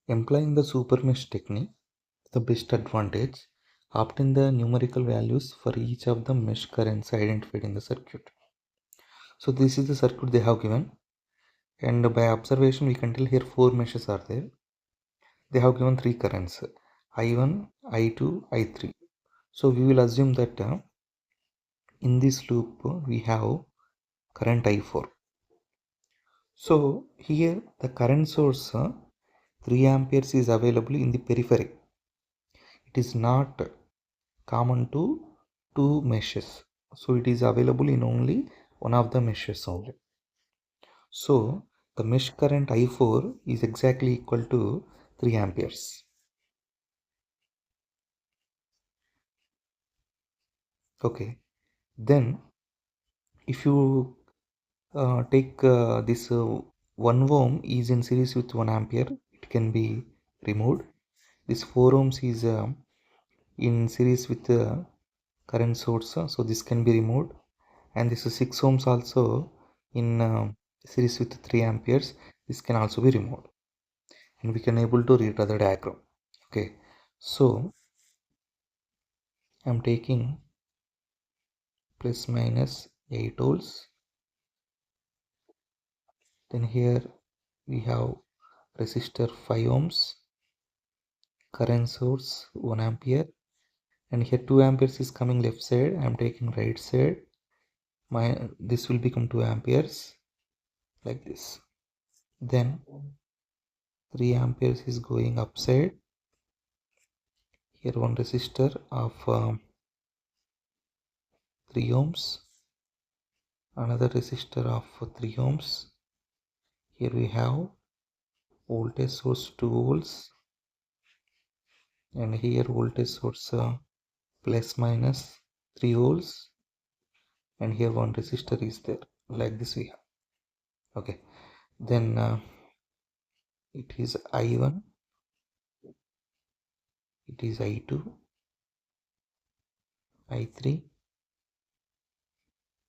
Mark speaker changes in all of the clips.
Speaker 1: Employing the super mesh technique, the best advantage, obtain the numerical values for each of the mesh currents identified in the circuit. So this is the circuit they have given, and by observation we can tell here 4 meshes are there. They have given 3 currents, I1, I2, I3. So we will assume that in this loop we have current I4. So here the current source 3 amperes is available in the periphery. It is not common to 2 meshes. So it is available in only one of the meshes only. So the mesh current I4 is exactly equal to 3 amperes. Okay. Then if you take this 1 ohm is in series with 1 ampere, it can be removed. This 4 ohms is in series with the current source, so this can be removed. And this is 6 ohms also in series with 3 amperes, this can also be removed, and we can able to redraw the diagram. Okay, so I'm taking plus minus 8 volts. Then here we have resistor 5 ohms, current source 1 ampere, and here 2 amperes is coming left side. I'm taking right side. This will become 2 amperes like this. Then 3 amperes is going upside. Here one resistor of 3 ohms, another resistor of 3 ohms. Here we have voltage source 2 volts, and here voltage source plus minus 3 volts, and here one resistor is there. Like this we have. Okay, then it is I1, it is I2, I3,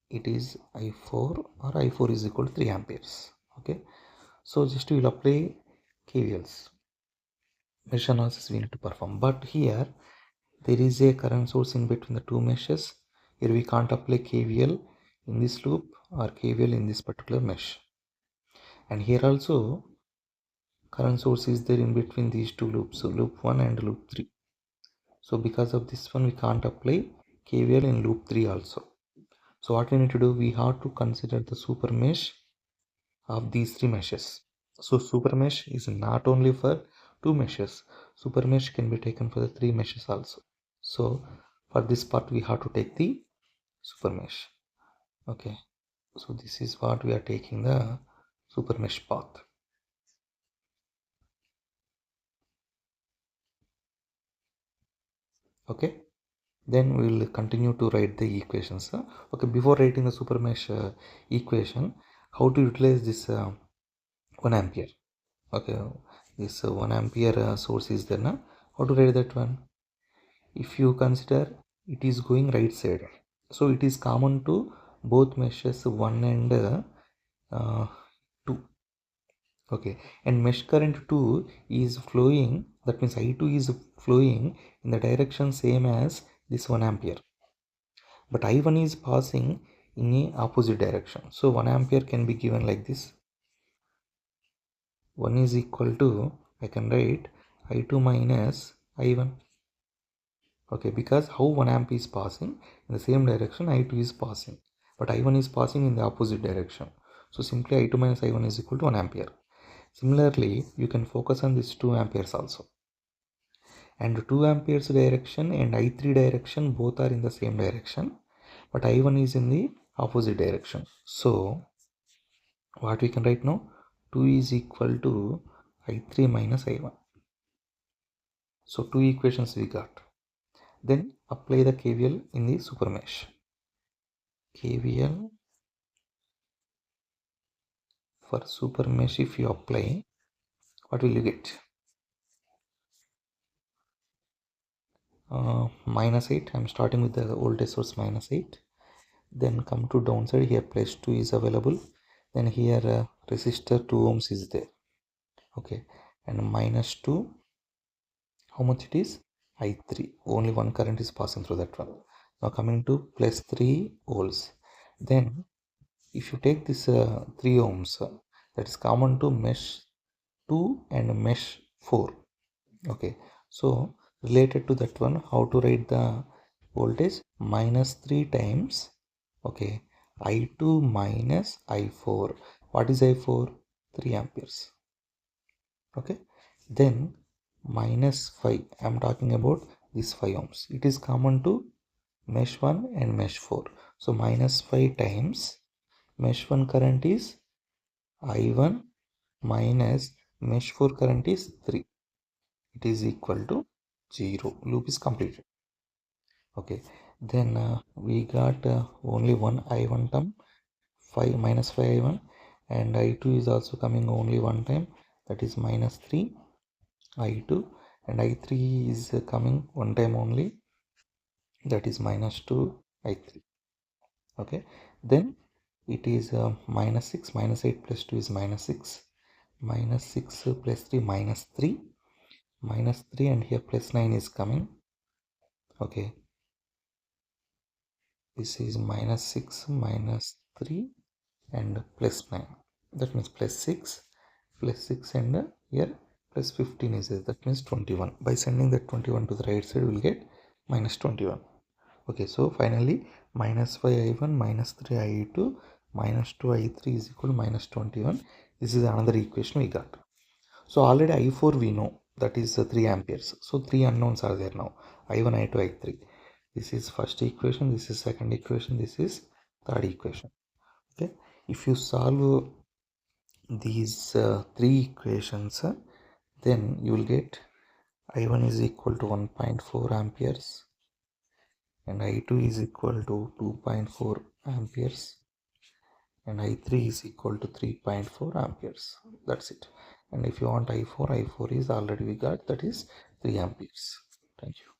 Speaker 1: it is I4, or I4 is equal to 3 amperes. Okay, so just we will apply KVLs. Mesh analysis we need to perform, but here there is a current source in between the two meshes. Here we can't apply KVL in this loop or KVL in this particular mesh, and here also current source is there in between these two loops, so loop 1 and loop 3. So because of this one we can't apply KVL in loop 3 also. So what we need to do, we have to consider the super mesh of these 3 meshes. So super mesh is not only for 2 meshes, super mesh can be taken for the 3 meshes also. So for this part we have to take the super mesh. Okay, so this is what we are taking the super mesh path. Okay, then we will continue to write the equations. Okay, before writing the super mesh equation, how to utilize this 1 ampere. Okay, this 1 ampere source is there now. How to write that one? If you consider it is going right side, so it is common to both meshes 1 and 2. Okay, and mesh current 2 is flowing, that means I2 is flowing in the direction same as this 1 ampere, but I1 is passing in a opposite direction. So 1 ampere can be given like this. 1 is equal to, I can write I2 minus I1. Okay, because how 1 amp is passing in the same direction, I2 is passing, but I1 is passing in the opposite direction. So simply I2 minus I1 is equal to 1 ampere. Similarly, you can focus on this 2 amperes also. And 2 amperes direction and I3 direction both are in the same direction, but I1 is in the opposite direction. So what we can write now? 2 is equal to I3 minus I1. So 2 equations we got. Then apply the KVL in the super mesh. KVL for super mesh, if you apply, what will you get? -8. I'm starting with the voltage source -8. Then come to downside, here plus 2 is available. Then here resistor 2 ohms is there. Okay, and minus 2, how much it is? I3. Only one current is passing through that one. Now coming to plus 3 volts. Then if you take this 3 ohms, that is common to mesh 2 and mesh 4. Okay, so related to that one, how to write the voltage? Minus 3 times, okay, I2 minus I4. What is I4? 3 amperes. Okay, then minus 5, I'm talking about this 5 ohms. It is common to mesh 1 and mesh 4. So minus 5 times mesh 1 current is I1 minus mesh 4 current is 3. It is equal to 0. Loop is completed. Okay, then we got only one I1 term, 5 minus 5 I1, and I2 is also coming only one time, that is minus 3 I2, and I3 is coming one time only, that is minus 2 I3. Okay, then it is minus 6, minus 8 plus 2 is minus 6, minus 6 plus 3 minus 3, minus 3, and here plus 9 is coming. Okay, this is minus 6 minus 3 and plus 9, that means plus 6 and here plus 15 is there, that means 21. By sending that 21 to the right side, we will get minus 21. Okay, so finally minus 5 I1 minus 3 I2 minus 2 I3 is equal to minus 21. This is another equation we got. So already I4 we know, that is 3 amperes. So 3 unknowns are there now, I1, I2, I3. This is first equation, this is second equation, this is third equation. Okay, if you solve these 3 equations, then you will get I1 is equal to 1.4 amperes and I2 is equal to 2.4 amperes and I3 is equal to 3.4 amperes. That's it. And if you want I4 is already we got, that is 3 amperes. Thank you.